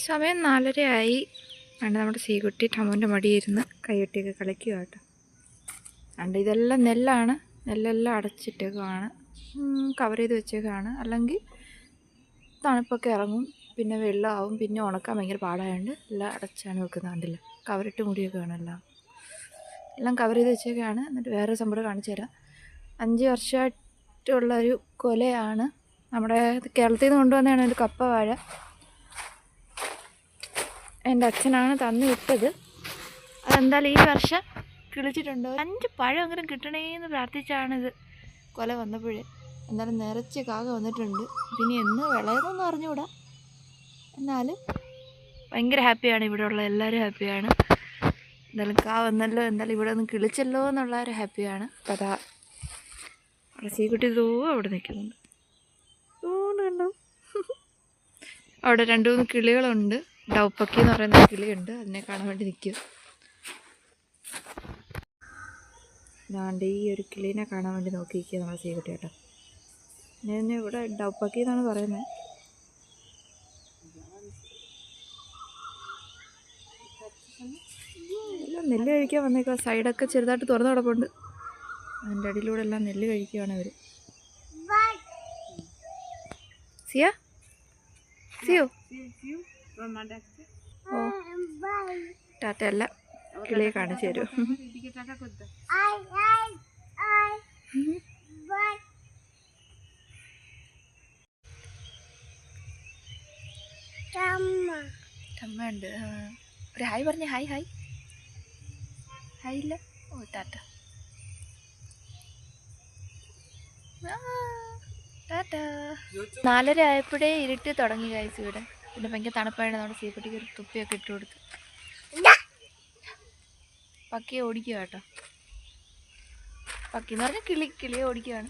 സമയം 4:30 ആയി. അണ്ട് നമ്മുടെ സീകുട്ടി ടമോൻ്റെ മടിയിരുന്ന് കൈയൊട്ടിയൊക്കെ കളിക്കുക കേട്ടോ. അണ്ട് ഇതെല്ലാം നെല്ലാണ്, നെല്ലെല്ലാം അടച്ചിട്ടേക്കാണ്, കവർ ചെയ്ത് വെച്ചേക്കാണ്. അല്ലെങ്കിൽ തണുപ്പൊക്കെ ഇറങ്ങും, പിന്നെ വെള്ളമാവും, പിന്നെ ഉണക്കാൻ ഭയങ്കര പാടായതുകൊണ്ട് എല്ലാം അടച്ചാണ് വെക്കുന്നത്. കണ്ടില്ല, കവറിട്ട് മുടിയൊക്കെ വേണം, എല്ലാം കവർ ചെയ്ത് വെച്ചേക്കാണ്. എന്നിട്ട് വേറെ സംഭവം കാണിച്ചു തരാം. 5 വർഷമായിട്ടുള്ളൊരു കൊലയാണ്. നമ്മുടെ കേരളത്തിൽ നിന്ന് കൊണ്ടുവന്നതാണ് ഒരു കപ്പ വാഴ. എൻ്റെ അച്ഛനാണ് തന്നു വിട്ടത്. അതെന്തായാലും ഈ വർഷം കിളിച്ചിട്ടുണ്ട്. 5 പഴം അങ്ങനെ കിട്ടണേന്ന് പ്രാർത്ഥിച്ചാണിത് കൊല വന്നപ്പോഴേ. എന്നാലും നിറച്ച് കാക വന്നിട്ടുണ്ട്. പിന്നെ എന്ന് വിളയെന്നൊന്നും അറിഞ്ഞുകൂടാ, എന്നാലും ഭയങ്കര ഹാപ്പിയാണ്. ഇവിടെ ഉള്ള എല്ലാവരും ഹാപ്പിയാണ്. എന്തായാലും കാ വന്നല്ലോ, എന്തായാലും ഇവിടെ ഒന്ന് കിളിച്ചല്ലോ എന്നുള്ളവർ ഹാപ്പിയാണ്. അപ്പം അതാ അവിടെ സീക്കുട്ടി അവിടെ നിൽക്കുന്നുണ്ട്, കണ്ടോ. അവിടെ 2-3 കിളികളുണ്ട്. ഡൗപ്പക്കി എന്ന് പറയുന്ന കിളിയുണ്ട്, അതിനെ കാണാൻ വേണ്ടി നിൽക്കും. ഞാണ്ട് ഈ ഒരു കിളീനെ കാണാൻ വേണ്ടി നോക്കിയിരിക്കുക നമ്മളെ സീക്കുട്ടി കേട്ടോ. ഞാൻ ഇവിടെ ഡൗപ്പക്കി എന്നാണ് പറയുന്നത്. എല്ലാം നെല്ല് കഴിക്കാൻ വന്നേക്കുക. സൈഡൊക്കെ ചെറുതായിട്ട് തുറന്നു കിടപ്പുണ്ട്. അതിൻ്റെ അടിയിലൂടെ എല്ലാം നെല്ല് കഴിക്കുകയാണ് അവർ. സിയോ ഓ ടാറ്റ അല്ല, കിളിയെ കാണിച്ചു തരും. ഉണ്ട്. ഒരു ഹായ് പറഞ്ഞേ. ഹായ് ഹായ് ഹായ് ഇല്ല. ഓ ടാറ്റ ടാറ്റ. 4:30 ആയപ്പോഴേ ഇരുട്ട് തുടങ്ങി കഴിച്ചു ഇവിടെ. പിന്നെ ഭയങ്കര തണുപ്പായിട്ട് നമ്മുടെ സീക്കുട്ടിക്ക് ഒരു തുപ്പിയൊക്കെ ഇട്ട് കൊടുത്ത് പക്കിയെ ഓടിക്കുക കേട്ടോ. പക്കി എന്ന് പറഞ്ഞാൽ കിളിയെ ഓടിക്കുകയാണ്.